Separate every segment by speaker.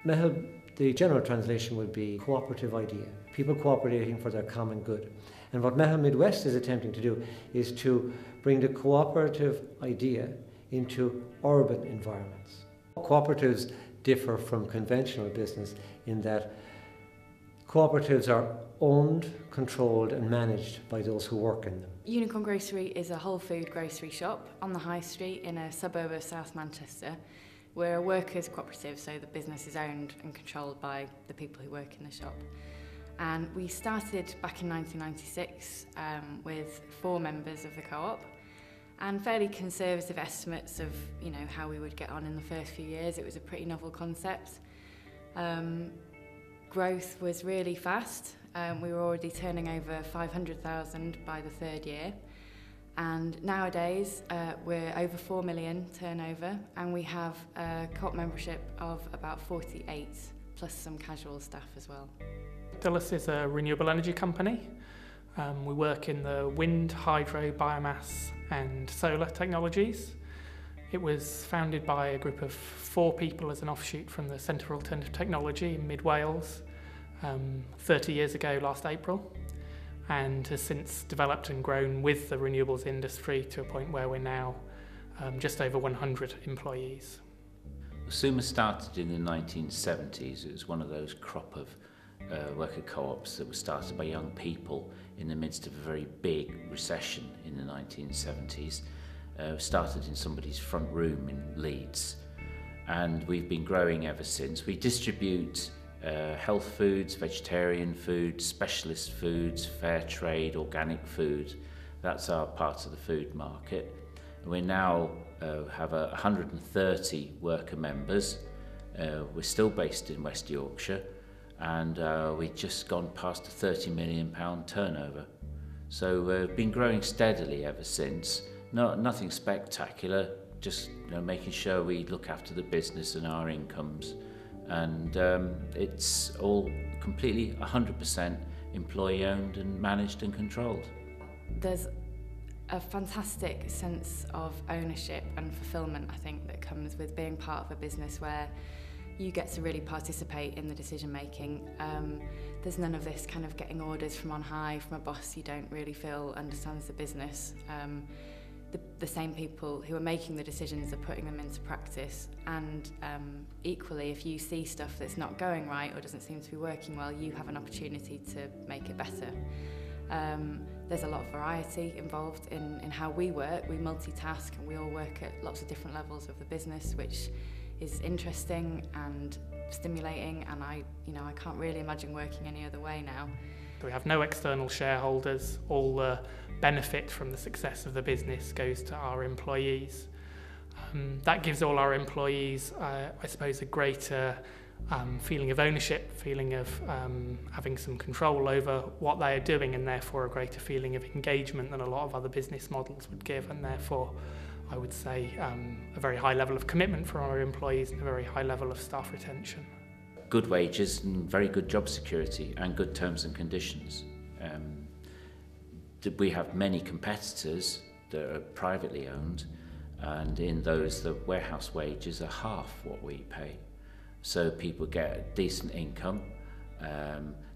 Speaker 1: Meitheal, the general translation would be cooperative idea, people cooperating for their common good. And what Meitheal Mid West is attempting to do is to bring the cooperative idea into urban environments. Cooperatives differ from conventional business in that cooperatives are owned, controlled and managed by those who work in them.
Speaker 2: Unicorn Grocery is a whole food grocery shop on the High Street in a suburb of South Manchester. We're a workers' cooperative, so the business is owned and controlled by the people who work in the shop. And we started back in 1996 with 4 members of the co-op and fairly conservative estimates of how we would get on in the first few years. It was a pretty novel concept. Growth was really fast. We were already turning over 500,000 by the 3rd year. And nowadays we're over 4 million turnover and we have a co-op membership of about 48 plus some casual staff as well.
Speaker 3: Dulles is a renewable energy company. We work in the wind, hydro, biomass and solar technologies. It was founded by a group of 4 people as an offshoot from the Centre for Alternative Technology in Mid Wales 30 years ago last April, and has since developed and grown with the renewables industry to a point where we're now just over 100 employees.
Speaker 4: Suma started in the 1970s. It was one of those crop of worker co-ops that was started by young people in the midst of a very big recession in the 1970s. Started in somebody's front room in Leeds, and we've been growing ever since. We distribute health foods, vegetarian foods, specialist foods, fair trade, organic food. That's our part of the food market. We now have 130 worker members. We're still based in West Yorkshire, and we've just gone past a £30 million turnover. So we've been growing steadily ever since. Nothing spectacular, just making sure we look after the business and our incomes. And it's all completely 100% employee owned and managed and controlled.
Speaker 2: There's a fantastic sense of ownership and fulfilment, I think, that comes with being part of a business where you get to really participate in the decision making. There's none of this kind of getting orders from on high from a boss you don't really feel understands the business. The same people who are making the decisions are putting them into practice, and equally, if you see stuff that's not going right or doesn't seem to be working well, you have an opportunity to make it better. There's a lot of variety involved in how we work. We multitask and we all work at lots of different levels of the business, which is interesting and stimulating, and I can't really imagine working any other way now.
Speaker 3: We have no external shareholders. All the benefit from the success of the business goes to our employees. That gives all our employees, I suppose, a greater feeling of ownership, feeling of having some control over what they are doing, and therefore a greater feeling of engagement than a lot of other business models would give, and therefore I would say a very high level of commitment from our employees and a very high level of staff retention.
Speaker 4: Good wages and very good job security and good terms and conditions. We have many competitors that are privately owned, and in those the warehouse wages are half what we pay. So people get a decent income.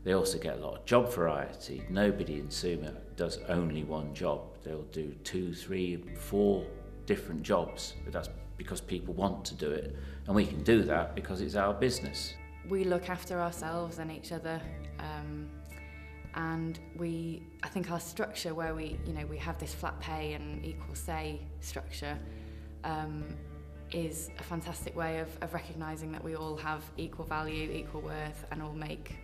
Speaker 4: They also get a lot of job variety. Nobody in Suma does only one job. They'll do 2, 3, 4 different jobs, but that's because people want to do it, and we can do that because it's our business.
Speaker 2: We look after ourselves and each other, and I think our structure where we have this flat pay and equal say structure is a fantastic way of recognising that we all have equal value, equal worth, and all make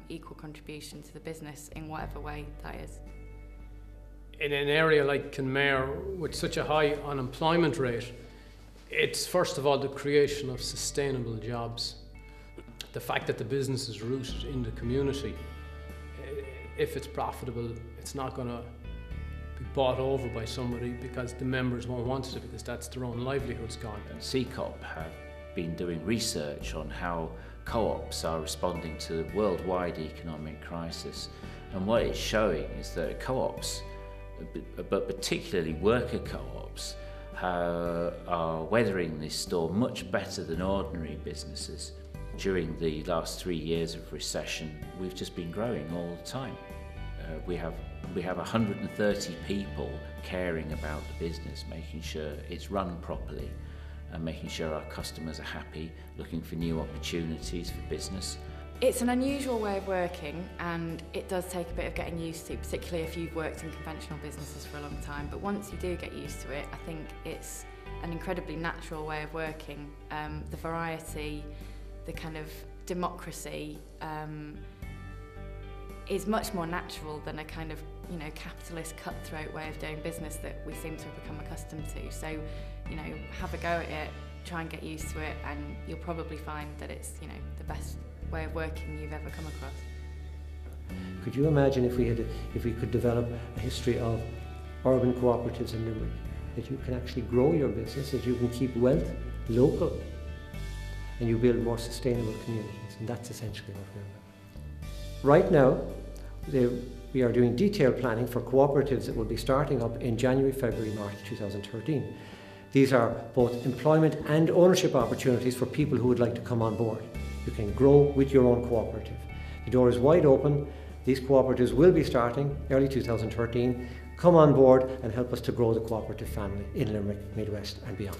Speaker 2: equal contribution to the business in whatever way that is.
Speaker 5: In an area like Kenmare with such a high unemployment rate, it's first of all the creation of sustainable jobs. The fact that the business is rooted in the community, if it's profitable, it's not going to be bought over by somebody because the members won't want it, because that's their own livelihood's gone.
Speaker 4: CCOP have been doing research on how co-ops are responding to the worldwide economic crisis, and what it's showing is that co-ops, but particularly worker co-ops, are weathering this storm much better than ordinary businesses. During the last 3 years of recession, we've just been growing all the time. We have 130 people caring about the business, making sure it's run properly and making sure our customers are happy, looking for new opportunities for business.
Speaker 2: It's an unusual way of working, and it does take a bit of getting used to, particularly if you've worked in conventional businesses for a long time. But once you do get used to it, I think it's an incredibly natural way of working. The variety, the kind of democracy is much more natural than a kind of, you know, capitalist cutthroat way of doing business that we seem to have become accustomed to. So, you know, have a go at it, try and get used to it, and you'll probably find that it's, you know, the best way of working you've ever come across.
Speaker 1: Could you imagine if we could develop a history of urban cooperatives in Limerick, that you can actually grow your business, that you can keep wealth local, and you build more sustainable communities, and that's essentially what we're about. Right now, we are doing detailed planning for cooperatives that will be starting up in January, February, March 2013. These are both employment and ownership opportunities for people who would like to come on board. You can grow with your own cooperative. The door is wide open. These cooperatives will be starting early 2013. Come on board and help us to grow the cooperative family in Limerick, Mid West and beyond.